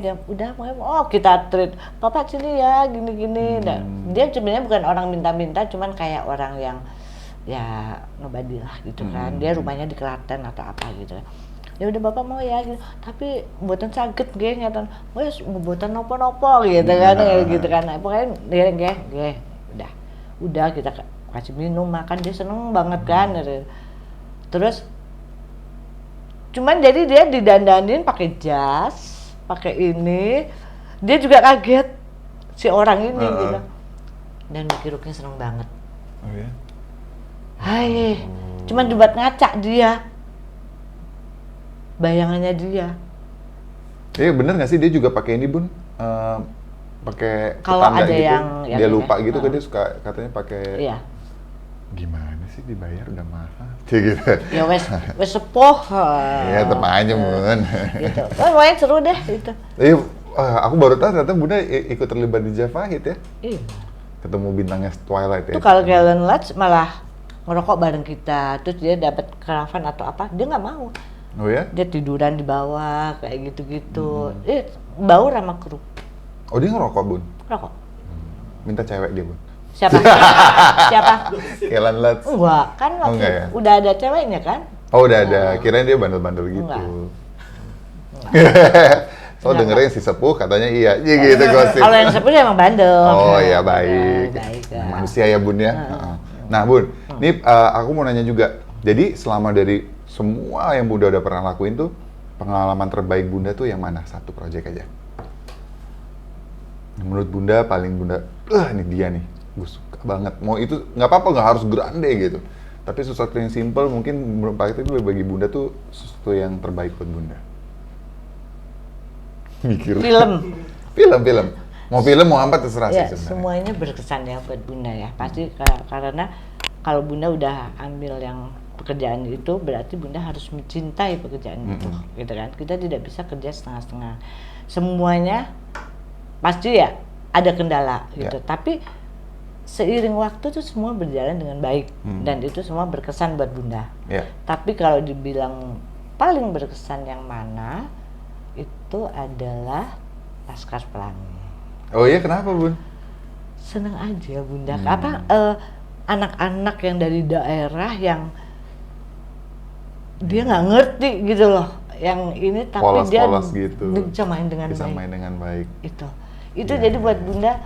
dia udah kita treat Papa sini ya gini-gini. Dia sebenarnya bukan orang minta-minta, cuman kayak orang yang ya nobody lah gitu kan. Dia rumahnya di Klaten atau apa gitu. Ya udah Bapak mau ya gitu. Tapi buatan sakit nggih ngeten. Wes buatan nopo-nopo gitu kan gitu kan. Pokoknya nggih udah kita kasih minum makan, dia seneng banget kan. Terus cuman jadi dia didandanin pakai jas, pakai ini, dia juga kaget si orang ini gitu. Dan Mickey Rourke-nya seneng banget. Oh ya? Hai, cuman dibuat ngaca dia, bayangannya dia. Bener nggak sih dia juga pakai ini Bun? Pakai kalau petanda ada gitu. yang dia lupa gitu kan, dia suka katanya pakai. Iya. Gimana sih dibayar udah mahal? Gitu. Ya wes sepuh. Iya, tetap aja Bun. Gitu. Pokoknya seru deh itu. Aku baru tahu ternyata Bunda ikut terlibat di Java Hit ya. Iya. Ketemu bintangnya Twilight ya. Itu kalau Kellen Lutz malah ngerokok bareng kita, terus dia dapat karavan atau apa, dia nggak mau. Oh ya? Dia tiduran di bawah kayak gitu-gitu. Baur sama kru. Oh dia ngerokok Bun? Rokok. Minta cewek dia Bun? Siapa? Siapa? Kelan Lutz. Enggak, kan waktu enggak ya? udah ada ceweknya kan? Oh udah ada, kirain dia bandel-bandel gitu. Enggak. So dengerin si sepuh katanya iya gitu gosip. Kalau yang sepuh emang bandel. Oh iya baik. Baik. Manusia ya Bun ya. Nah Bun, ini aku mau nanya juga. Jadi selama dari semua yang Bunda udah pernah lakuin tuh, pengalaman terbaik Bunda tuh yang mana? Satu proyek aja. Menurut Bunda paling Bunda, ini dia nih, gue suka banget. Mau itu nggak apa-apa, nggak harus grande gitu. Tapi sesuatu yang simple mungkin menurut Pak itu bagi Bunda tuh sesuatu yang terbaik buat Bunda. Mikir. Film. Mau film mau apa terserah Ya, sih sebenarnya. semuanya berkesan ya buat Bunda ya. Pasti karena kalau Bunda udah ambil yang pekerjaan itu, berarti Bunda harus mencintai pekerjaan itu, gitu kan? Kita tidak bisa kerja setengah-setengah. Semuanya pasti ya ada kendala gitu. Tapi seiring waktu tuh semua berjalan dengan baik dan itu semua berkesan buat Bunda. Tapi kalau dibilang paling berkesan yang mana, itu adalah Laskar Pelangi. Oh iya, kenapa Bun? Seneng aja Bunda. Anak-anak yang dari daerah yang dia nggak ngerti gitu loh, yang ini tapi Polos-polos dia gitu. bisa main dengan Bisa baik. main dengan baik. Itu jadi buat Bunda,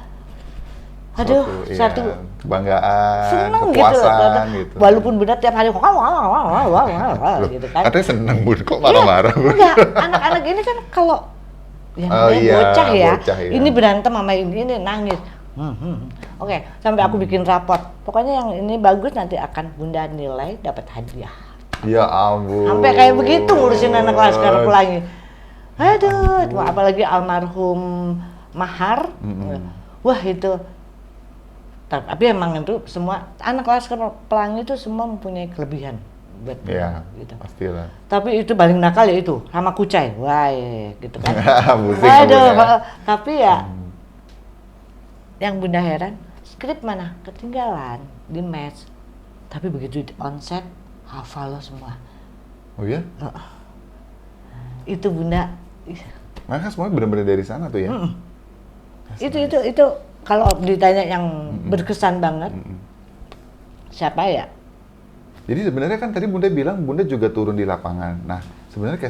aduh, satu kebanggaan, seneng kepuasan gitu. Walaupun Bunda tiap hari gitu kan. Katanya seneng Bun, kok marah-marah Bun? Enggak, anak-anak ini kan kalau yang bocah ya, ini berantem sama ini nangis. Oke, sampai aku bikin raport. Pokoknya yang ini bagus nanti akan Bunda nilai dapat hadiah. Ya ampun. Sampai kayak begitu ngurusin anak Laskar Pelangi. Aduh, apalagi almarhum Mahar. Wah itu. Tapi emang itu semua anak Laskar Pelangi itu semua mempunyai kelebihan buat gitu. Pastilah. Tapi itu paling nakal ya itu sama Kucai. Wah, gitu kan. Tapi ya yang Bunda heran, skrip mana? Ketinggalan di match. Tapi begitu on set, hafal lo semua. Oh iya? Itu Bunda. Mereka semua benar-benar dari sana tuh ya? Itu kalau ditanya yang berkesan banget, siapa ya? Jadi sebenarnya kan tadi Bunda bilang Bunda juga turun di lapangan. Nah, sebenarnya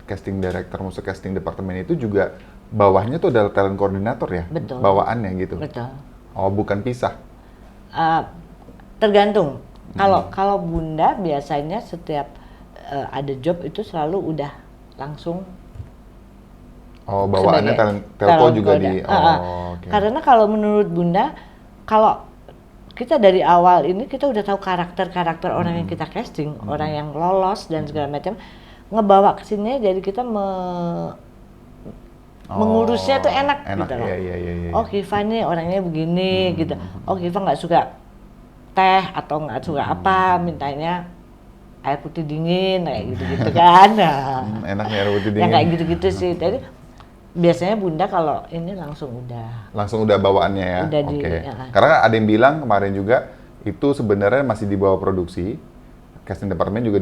casting director, maksud casting departemen itu juga bawahnya tuh adalah talent koordinator ya? Betul. Bawaannya gitu? Betul. Oh, bukan pisah? Tergantung. Kalau Bunda biasanya setiap ada job itu selalu udah langsung. Oh, bawaannya telco juga di. Okay. Karena kalau menurut Bunda, kalau kita dari awal ini kita udah tahu karakter orang yang kita casting, orang yang lolos dan segala macam, ngebawa ke sini jadi kita mengurusnya tuh enak gitu loh. Iya. Oh, Kiva nih orangnya begini gitu. Oh, Kiva nggak suka teh atau nggak suka apa, mintanya air putih dingin kayak gitu-gitu kan. Enak nih air putih dingin. Yang kayak gitu-gitu sih. Jadi biasanya Bunda kalau ini langsung udah bawaannya ya. Oke. Karena ada yang bilang kemarin juga itu sebenarnya masih di bawah produksi. Casting departemen juga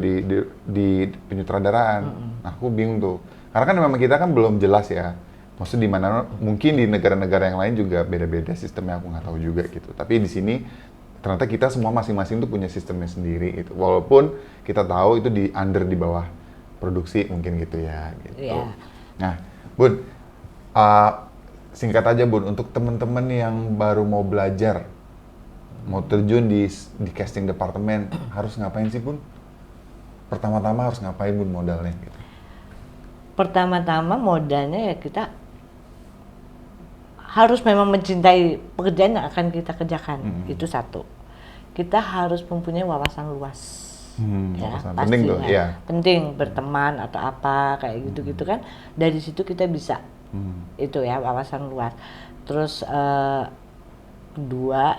di penyutradaraan. Nah, aku bingung tuh. Karena kan memang kita kan belum jelas ya. Maksudnya di mana mungkin di negara-negara yang lain juga beda-beda sistemnya, aku nggak tahu juga gitu. Tapi di sini ternyata kita semua masing-masing tuh punya sistemnya sendiri gitu. Walaupun kita tahu itu di bawah produksi mungkin gitu ya gitu. Yeah. Nah, Bun, singkat aja Bun, untuk teman-teman yang baru mau belajar, mau terjun di casting departemen, harus ngapain sih Bun? Pertama-tama harus ngapain Bun modalnya gitu? Pertama-tama modalnya ya kita harus memang mencintai pekerjaan yang akan kita kerjakan. Itu satu. Kita harus mempunyai wawasan luas. Wawasan penting tuh, ya. Penting berteman atau apa kayak gitu-gitu kan. Dari situ kita bisa itu ya wawasan luas. Terus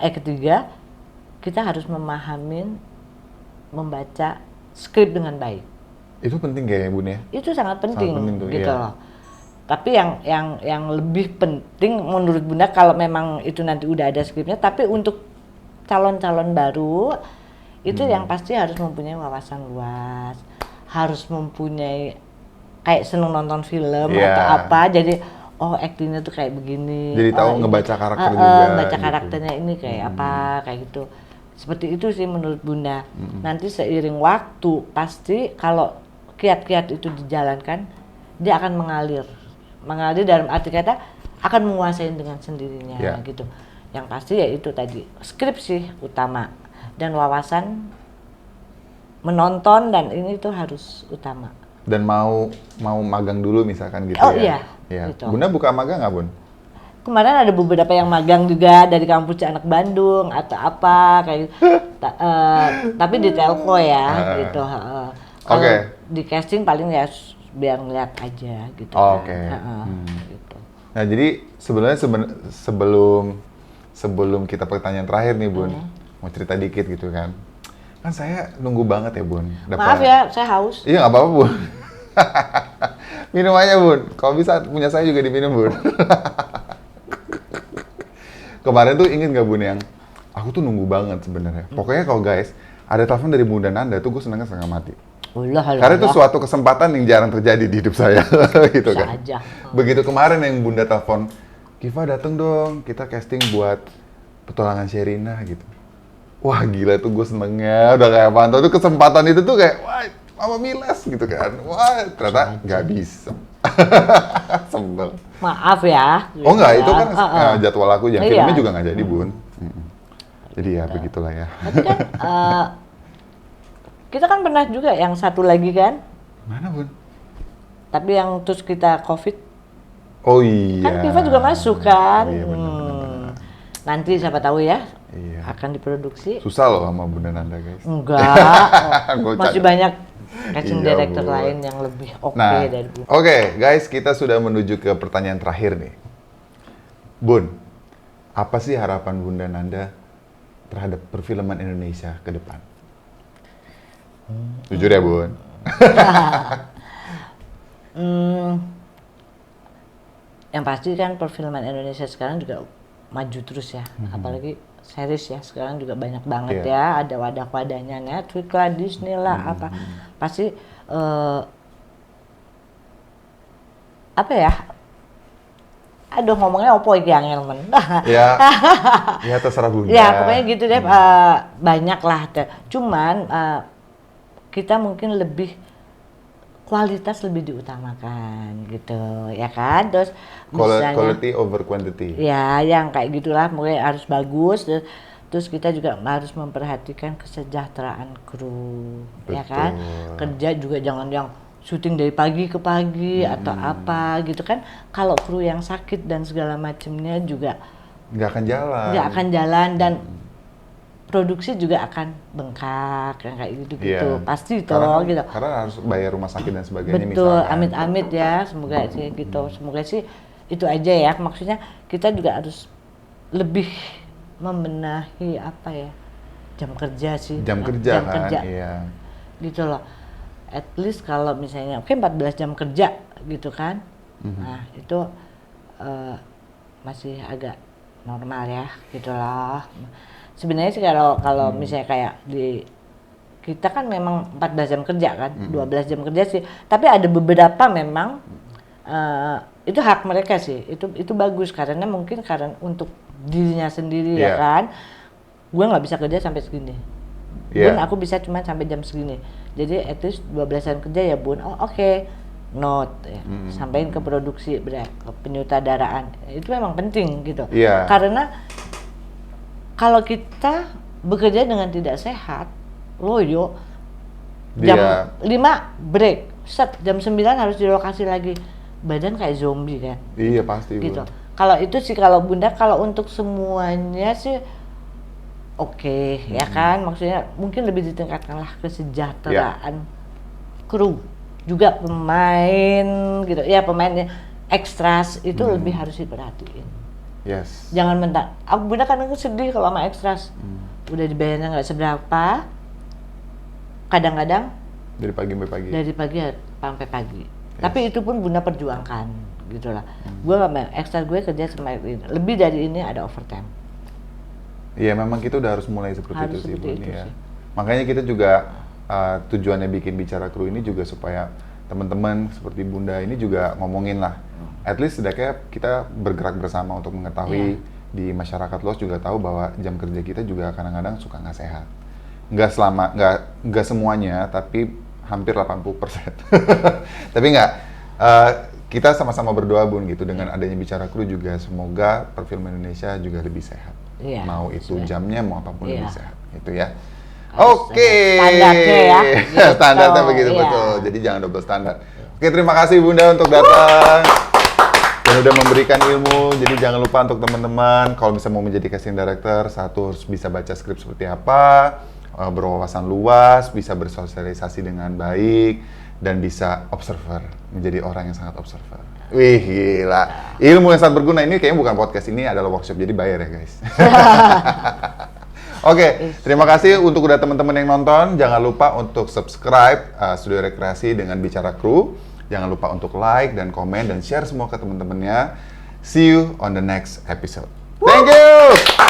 ketiga kita harus membaca skrip dengan baik. Itu penting kayak Bun ya? Itu sangat penting tuh, gitu loh. Tapi yang lebih penting menurut Bunda kalau memang itu nanti udah ada skripnya, tapi untuk calon-calon baru itu yang pasti harus mempunyai wawasan luas, harus mempunyai kayak seneng nonton film atau apa. Jadi oh aktingnya tuh kayak begini. Jadi tahu ngebaca karakter juga. Baca gitu. karakternya ini kayak apa, kayak gitu. Seperti itu sih menurut Bunda. Nanti seiring waktu pasti kalau kiat-kiat itu dijalankan, dia akan mengalir. Mengalir dalam arti kata akan menguasai dengan sendirinya gitu. Yang pasti ya itu tadi, skrip sih utama dan wawasan menonton dan ini tuh harus utama. Dan mau magang dulu misalkan gitu Oh ya. iya. Gitu. Bunda buka magang nggak Bun? Kemarin ada beberapa yang magang juga dari kampus anak Bandung atau apa kayak gitu. Tapi di telco ya gitu. Kalau di casting paling ya biar ngeliat aja gitu. Oke. Gitu. Nah jadi sebenarnya sebelum kita pertanyaan terakhir nih Bun, mau cerita dikit gitu kan. Kan saya nunggu banget ya Bun. Maaf ya, saya haus. Iya nggak apa-apa Bun. Minum aja Bun. Kalau bisa punya saya juga diminum Bun. Kemarin tuh inget nggak Bun yang aku tuh nunggu banget sebenarnya. Pokoknya kalau guys ada telepon dari Bunda Nanda tuh gue senangnya setengah mati. Karena itu suatu kesempatan yang jarang terjadi di hidup saya gitu kan. Aja. Begitu kemarin yang Bunda telepon, Kiva dateng dong, kita casting buat Petualangan Sherina gitu. Wah gila tuh gue senengnya, udah kayak pantau tuh kesempatan itu tuh kayak, wah Mama Miles gitu kan. Wah ternyata nggak bisa. Sebel. Maaf ya. Oh enggak, itu kan jadwal aku yang filmnya Iya. juga nggak jadi Bun. Jadi ya begitulah ya. Tapi kan kita kan pernah juga yang satu lagi kan, Mana Bun? tapi yang terus kita COVID, Oh iya. kan Kiva juga masuk kan. Oh, iya, benar. Nanti siapa tahu ya Iya. akan diproduksi. Susah loh sama Bunda Nanda guys. Enggak, Gua masih canda. banyak casting Iya, director Bu. lain yang lebih oke Nah, dari Bu. oke, guys, kita sudah menuju ke pertanyaan terakhir nih. Bun, apa sih harapan Bunda Nanda terhadap perfilman Indonesia ke depan? Jujur ya, Bun. Yang pasti kan perfilman Indonesia sekarang juga maju terus ya, apalagi series ya sekarang juga banyak banget ya, ada wadah-wadahnya Netflix lah, Disney lah, apa pasti apa ya? Aduh ngomongnya opo iki angel men. Ya terserah Bunda. Ya pokoknya gitu deh, banyak lah. Cuman kita mungkin lebih kualitas lebih diutamakan gitu ya kan, terus misalnya Quality over quantity. ya yang kayak gitulah, mungkin harus bagus. Terus kita juga harus memperhatikan kesejahteraan kru. Betul. Ya kan, kerja juga jangan yang syuting dari pagi ke pagi atau apa gitu kan. Kalau kru yang sakit dan segala macamnya juga nggak akan jalan. Dan produksi juga akan bengkak yang kayak gitu-gitu. Pasti itu gitu. Karena harus bayar rumah sakit dan sebagainya. Betul, misalkan. amit-amit ya, semoga sih gitu. Semoga sih itu aja ya. Maksudnya kita juga harus lebih membenahi apa ya, jam kerja sih. Jam kerja kan, iya. Gitu loh. At least kalau misalnya 14 jam kerja gitu kan. Nah, itu masih agak normal ya, gitu loh. Sebenarnya sih kalau misalnya kayak di kita kan memang 14 jam kerja kan, 12 jam kerja sih. Tapi ada beberapa memang itu hak mereka sih. Itu bagus karena mungkin karena untuk dirinya sendiri ya kan. Gue nggak bisa kerja sampai segini. Bun, aku bisa cuma sampai jam segini. Jadi at least 12 jam kerja ya Bun. Oh oke. Note ya. Sampaikan ke produksi, ke penyutradaraan. Itu memang penting gitu. Karena kalau kita bekerja dengan tidak sehat, loyo jam 5 break, set jam 9 harus di lokasi lagi. Badan kayak zombie kan. Iya pasti. Gitu. Kalau itu sih kalau Bunda, kalau untuk semuanya sih oke, ya kan, maksudnya mungkin lebih ditingkatkanlah kesejahteraan kru, juga pemain gitu, ya pemainnya ekstras itu lebih harus diperhatiin. Yes. Jangan mentang, aku Bunda kadang sedih kalau sama ekstras, udah dibayarnya nggak seberapa, kadang-kadang dari pagi sampai pagi. Dari pagi sampai pagi. Tapi itu pun Bunda perjuangkan, gitulah. Gue ekstras gue kerja semakin lebih dari ini ada overtime. Iya memang kita udah harus mulai seperti Harus itu sih seperti Bun itu ya. sih. Makanya kita juga tujuannya bikin Bicara Kru ini juga supaya teman-teman seperti Bunda ini juga ngomongin lah. At least setidaknya kita bergerak bersama untuk mengetahui di masyarakat luas juga tahu bahwa jam kerja kita juga kadang-kadang suka nggak sehat. Nggak semuanya, tapi hampir 80%. Tapi nggak, kita sama-sama berdoa Bun gitu dengan adanya Bicara Kru juga semoga perfilman Indonesia juga lebih sehat. Mau itu jamnya mau apapun lebih sehat gitu ya. Oke. Standarnya ya. Gitu. Standarnya begitu betul. Jadi jangan double standar. Oke, terima kasih Bunda untuk datang dan udah memberikan ilmu. Jadi jangan lupa untuk teman-teman kalau misalnya mau menjadi casting director, satu harus bisa baca skrip seperti apa, berwawasan luas, bisa bersosialisasi dengan baik, dan bisa observer, menjadi orang yang sangat observer. Wih, gila. Ilmu yang sangat berguna ini kayaknya bukan podcast, ini adalah workshop, jadi bayar ya guys. Oke, terima kasih untuk udah teman-teman yang nonton. Jangan lupa untuk subscribe Studio Rekreasi dengan Bicara Kru. Jangan lupa untuk like dan komen dan share semua ke teman-temannya. See you on the next episode. Thank you!